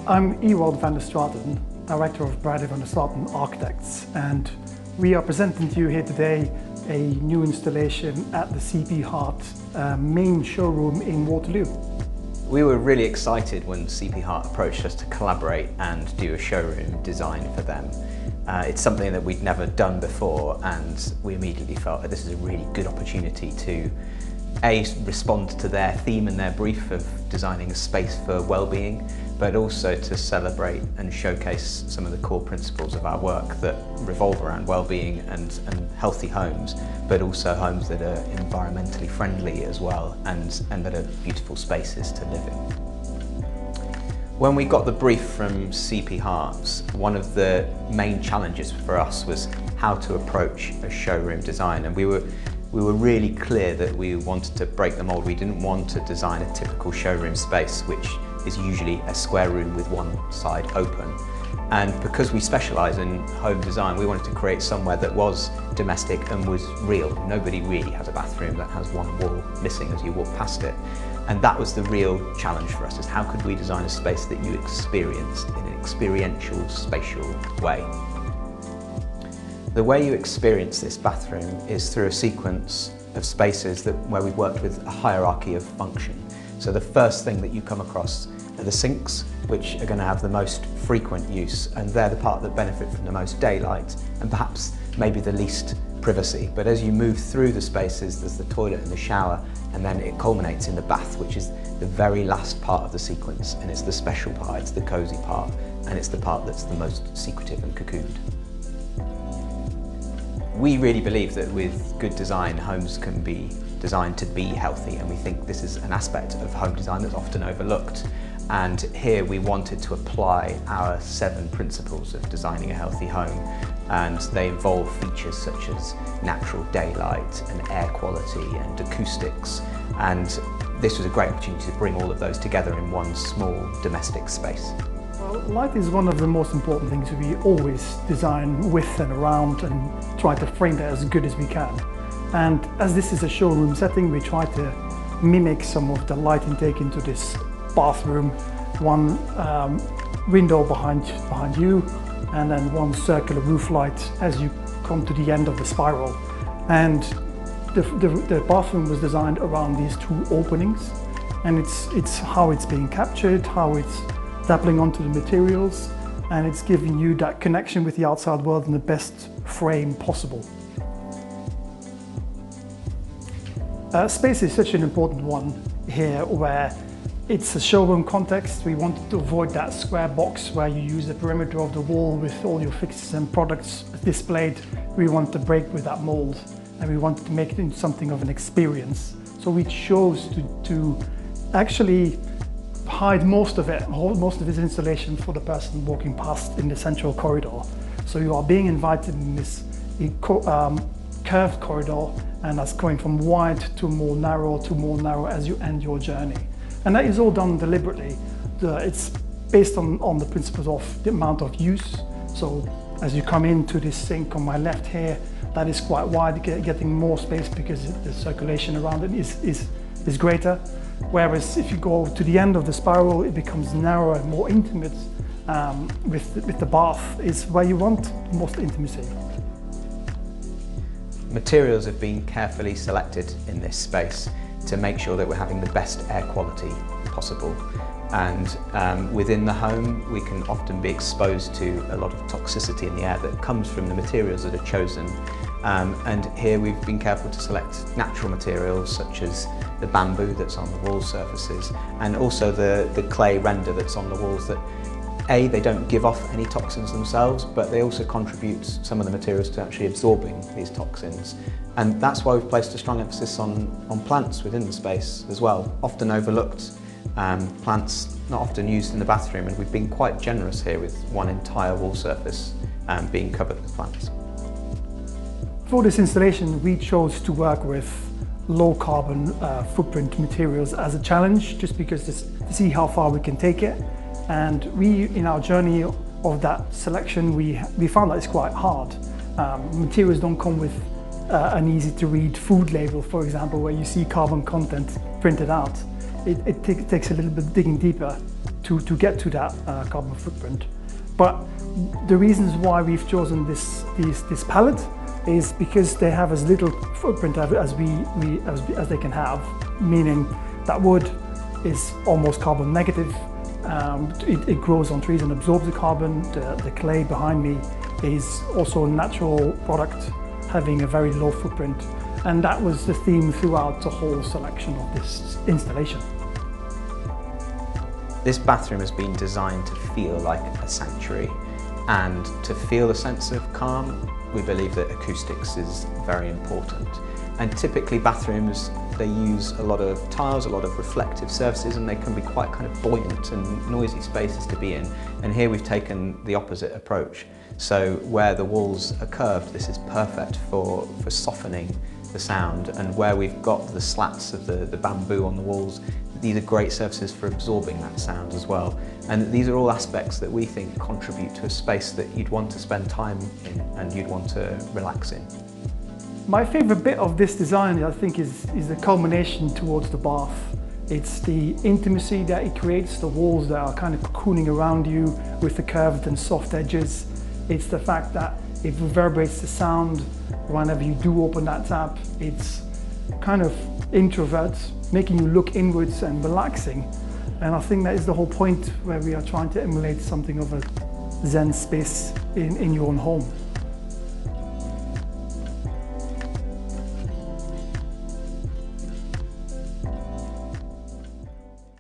I'm Ewald van der Straten, Director of Brady van der Straten Architects, and we are presenting to you here today a new installation at the CP Hart main showroom in Waterloo. We were really excited when CP Hart approached us to collaborate and do a showroom design for them. It's something that we'd never done before, and we immediately felt that this is a really good opportunity to respond to their theme and their brief of designing a space for well-being, but also to celebrate and showcase some of the core principles of our work that revolve around well-being and healthy homes, but also homes that are environmentally friendly as well, and that are beautiful spaces to live in. When we got the brief from CP Hart, one of the main challenges for us was how to approach a showroom design, and we were really clear that we wanted to break the mold. We didn't want to design a typical showroom space, which is usually a square room with one side open. And because we specialise in home design, we wanted to create somewhere that was domestic and was real. Nobody really has a bathroom that has one wall missing as you walk past it. And that was the real challenge for us, is how could we design a space that you experienced in an experiential, spatial way. The way you experience this bathroom is through a sequence of spaces where we've worked with a hierarchy of function. So the first thing that you come across are the sinks, which are going to have the most frequent use, and they're the part that benefit from the most daylight and perhaps maybe the least privacy. But as you move through the spaces, there's the toilet and the shower, and then it culminates in the bath, which is the very last part of the sequence, and it's the special part, it's the cosy part, and it's the part that's the most secretive and cocooned. We really believe that with good design, homes can be designed to be healthy, and we think this is an aspect of home design that's often overlooked. And here we wanted to apply our 7 principles of designing a healthy home, and they involve features such as natural daylight and air quality and acoustics, and this was a great opportunity to bring all of those together in one small domestic space. Well, light is one of the most important things we always design with and around and try to frame it as good as we can. And as this is a showroom setting, we try to mimic some of the light intake into this bathroom. One window behind you, and then one circular roof light as you come to the end of the spiral. And the bathroom was designed around these 2 openings, and it's how it's being captured, how it's dappling onto the materials, and it's giving you that connection with the outside world in the best frame possible. Space is such an important one here, where it's a showroom context. We wanted to avoid that square box where you use the perimeter of the wall with all your fixtures and products displayed. We wanted to break with that mold, and we wanted to make it into something of an experience. So we chose to actually hide most of its installation for the person walking past in the central corridor. So you are being invited in this curved corridor, and that's going from wide to more narrow as you end your journey. And that is all done deliberately. It's based on the principles of the amount of use. So as you come into this sink on my left here, that is quite wide, getting more space because the circulation around it is greater. Whereas if you go to the end of the spiral, it becomes narrower and more intimate. With the bath is where you want most intimacy. Materials have been carefully selected in this space to make sure that we're having the best air quality possible. And within the home, we can often be exposed to a lot of toxicity in the air that comes from the materials that are chosen. And here we've been careful to select natural materials such as the bamboo that's on the wall surfaces, and also the clay render that's on the walls that they don't give off any toxins themselves, but they also contribute some of the materials to actually absorbing these toxins. And that's why we've placed a strong emphasis on plants within the space as well. Often overlooked, plants not often used in the bathroom, and we've been quite generous here with one entire wall surface being covered with plants. For this installation, we chose to work with low carbon footprint materials as a challenge, just because to see how far we can take it. And in our journey of that selection, we found that it's quite hard. Materials don't come with an easy to read food label, for example, where you see carbon content printed out. It takes a little bit digging deeper to get to that carbon footprint. But the reasons why we've chosen this palette is because they have as little footprint as they can have, meaning that wood is almost carbon negative. It grows on trees and absorbs the carbon. The clay behind me is also a natural product, having a very low footprint. And that was the theme throughout the whole selection of this installation. This bathroom has been designed to feel like a sanctuary, and to feel a sense of calm, we believe that acoustics is very important. And typically bathrooms, they use a lot of tiles, a lot of reflective surfaces, and they can be quite kind of buoyant and noisy spaces to be in. And here we've taken the opposite approach. So where the walls are curved, this is perfect for softening the sound, and where we've got the slats of the bamboo on the walls, these are great surfaces for absorbing that sound as well. And these are all aspects that we think contribute to a space that you'd want to spend time in and you'd want to relax in. My favourite bit of this design, I think, is the culmination towards the bath. It's the intimacy that it creates, the walls that are kind of cocooning around you with the curved and soft edges. It's the fact that it reverberates the sound whenever you do open that tap. It's kind of introverts, making you look inwards and relaxing. And I think that is the whole point, where we are trying to emulate something of a Zen space in your own home.